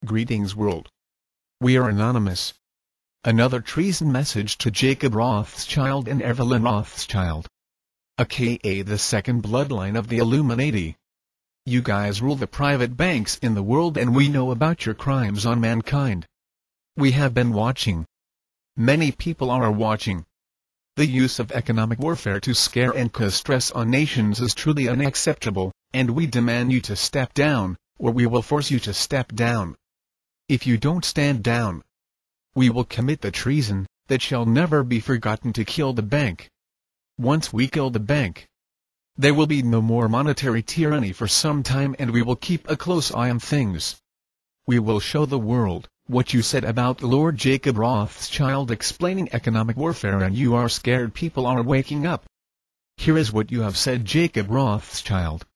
Greetings world. We are anonymous. Another treason message to Jacob Rothschild and Evelyn Rothschild, aka the second bloodline of the Illuminati. You guys rule the private banks in the world and we know about your crimes on mankind. We have been watching. Many people are watching. The use of economic warfare to scare and cause stress on nations is truly unacceptable, and we demand you to step down, or we will force you to step down. If you don't stand down, we will commit the treason that shall never be forgotten to kill the bank. Once we kill the bank, there will be no more monetary tyranny for some time, and we will keep a close eye on things. We will show the world what you said about Lord Jacob Rothschild explaining economic warfare, and you are scared people are waking up. Here is what you have said, Jacob Rothschild.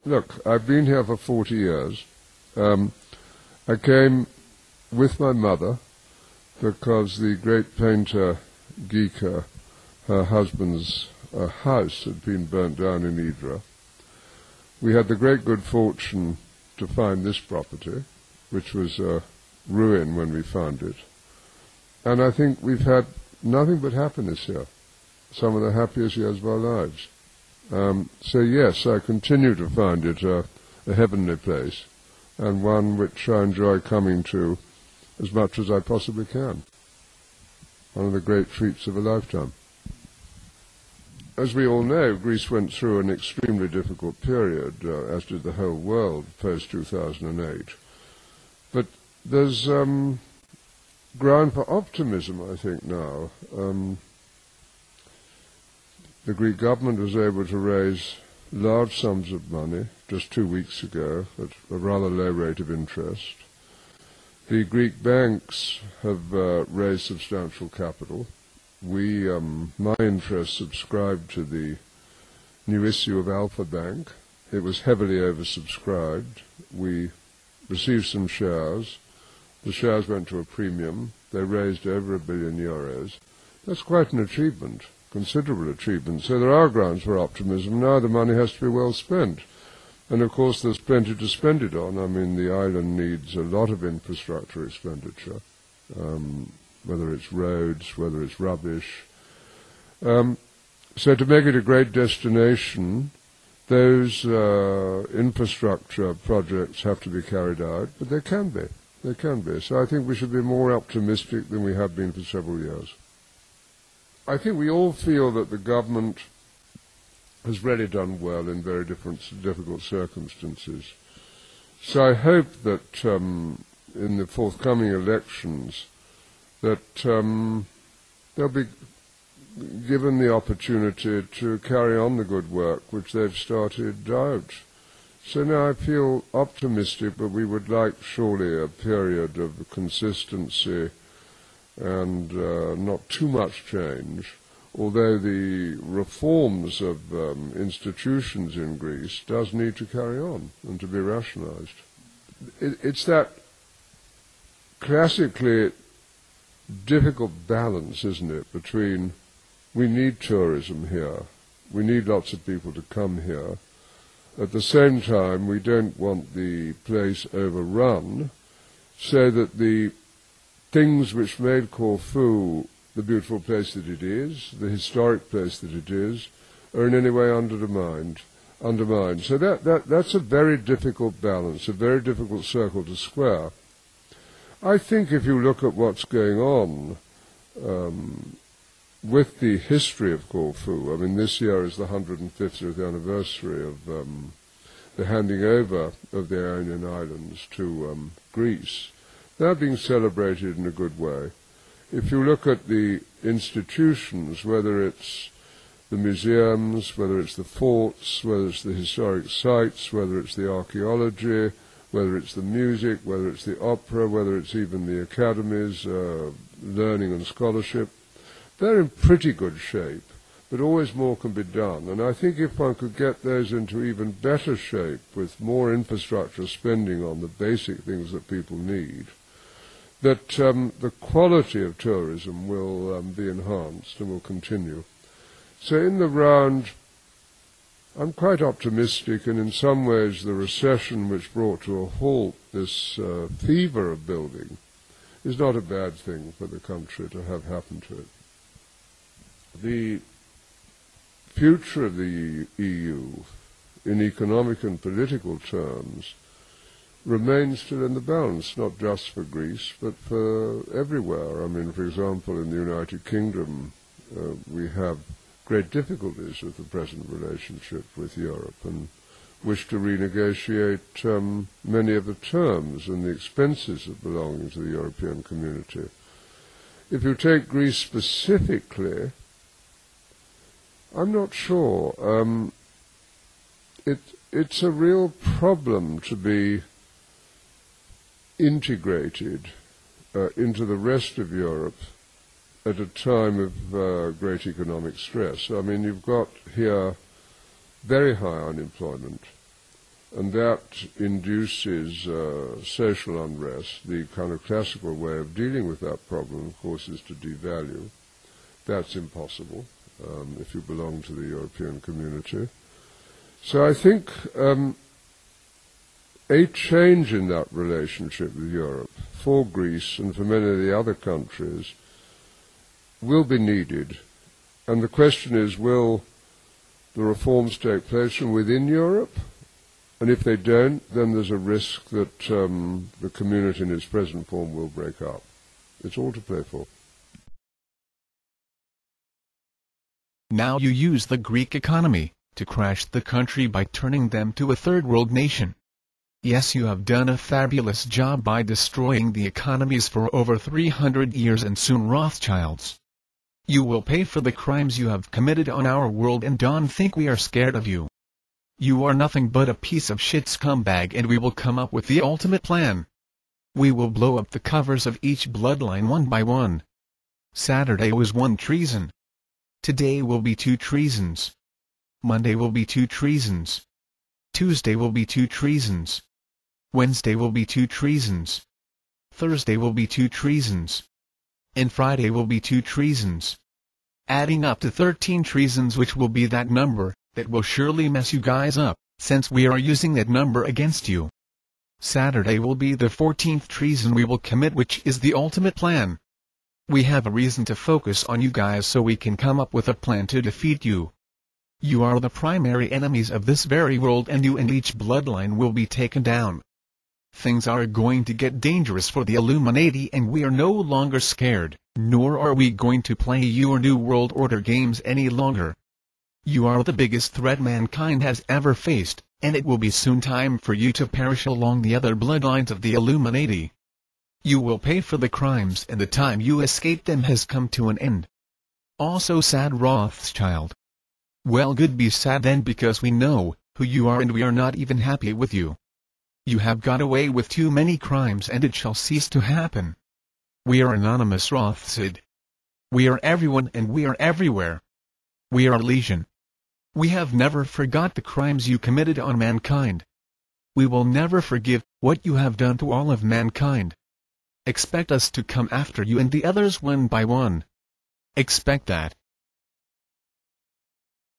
Look, I've been here for 40 years. I came with my mother because the great painter Geeka, her husband's house had been burnt down in Idra. We had the great good fortune to find this property, which was a ruin when we found it. And I think we've had nothing but happiness here, some of the happiest years of our lives. So yes, I continue to find it a heavenly place, and one which I enjoy coming to as much as I possibly can. One of the great treats of a lifetime. As we all know, Greece went through an extremely difficult period, as did the whole world, post-2008. But there's ground for optimism, I think, now. The Greek government was able to raise large sums of money just 2 weeks ago at a rather low rate of interest. The Greek banks have raised substantial capital. We, my interest, subscribed to the new issue of Alpha Bank. It was heavily oversubscribed. We received some shares. The shares went to a premium. They raised over €1 billion. That's quite an achievement. Considerable achievement. So there are grounds for optimism. Now the money has to be well spent. And of course there's plenty to spend it on. I mean, the island needs a lot of infrastructure expenditure, whether it's roads, whether it's rubbish. So to make it a great destination, those infrastructure projects have to be carried out, but they can be. They can be. So I think we should be more optimistic than we have been for several years. I think we all feel that the government has really done well in very difficult circumstances. So I hope that in the forthcoming elections that they'll be given the opportunity to carry on the good work which they've started out. So now I feel optimistic, but we would like surely a period of consistency and not too much change, although the reforms of institutions in Greece does need to carry on and to be rationalized. It's that classically difficult balance, isn't it, between we need tourism here, we need lots of people to come here, at the same time we don't want the place overrun, so that the things which made Corfu the beautiful place that it is, the historic place that it is, are in any way undermined. So that's a very difficult balance, a very difficult circle to square. I think if you look at what's going on with the history of Corfu, I mean, this year is the 150th anniversary of the handing over of the Ionian Islands to Greece. They're being celebrated in a good way. If you look at the institutions, whether it's the museums, whether it's the forts, whether it's the historic sites, whether it's the archaeology, whether it's the music, whether it's the opera, whether it's even the academies, learning and scholarship, they're in pretty good shape. but always more can be done. And I think if one could get those into even better shape with more infrastructure spending on the basic things that people need, that the quality of tourism will be enhanced and will continue. So in the round, I'm quite optimistic, and in some ways the recession which brought to a halt this fever of building is not a bad thing for the country to have happen to it. The future of the EU, in economic and political terms, remains still in the balance, not just for Greece, but for everywhere. I mean, for example, in the United Kingdom, we have great difficulties with the present relationship with Europe and wish to renegotiate many of the terms and the expenses of belonging to the European community. If you take Greece specifically, I'm not sure. It's a real problem to be integrated into the rest of Europe at a time of great economic stress. I mean, you've got here very high unemployment, and that induces social unrest. The kind of classical way of dealing with that problem, of course, is to devalue. That's impossible if you belong to the European community. So I think a change in that relationship with Europe for Greece and for many of the other countries will be needed. And the question is, will the reforms take place from within Europe? And if they don't, then there's a risk that the community in its present form will break up. It's all to play for. Now you use the Greek economy to crash the country by turning them to a third world nation. Yes, you have done a fabulous job by destroying the economies for over 300 years and soon Rothschilds. You will pay for the crimes you have committed on our world, and don't think we are scared of you. You are nothing but a piece of shit scumbag, and we will come up with the ultimate plan. We will blow up the covers of each bloodline one by one. Saturday was 1 treason. Today will be 2 treasons. Monday will be 2 treasons. Tuesday will be 2 treasons. Wednesday will be 2 treasons. Thursday will be 2 treasons. And Friday will be 2 treasons. Adding up to 13 treasons, which will be that number that will surely mess you guys up, since we are using that number against you. Saturday will be the 14th treason we will commit, which is the ultimate plan. We have a reason to focus on you guys so we can come up with a plan to defeat you. You are the primary enemies of this very world, and you and each bloodline will be taken down. Things are going to get dangerous for the Illuminati, and we are no longer scared, nor are we going to play your New World Order games any longer. You are the biggest threat mankind has ever faced, and it will be soon time for you to perish along the other bloodlines of the Illuminati. You will pay for the crimes, and the time you escaped them has come to an end. Also sad Rothschild. Well, good, be sad then, because we know who you are and we are not even happy with you. You have got away with too many crimes, and it shall cease to happen. We are anonymous Rothschild. We are everyone and we are everywhere. We are Legion. We have never forgot the crimes you committed on mankind. We will never forgive what you have done to all of mankind. Expect us to come after you and the others one by one. Expect that.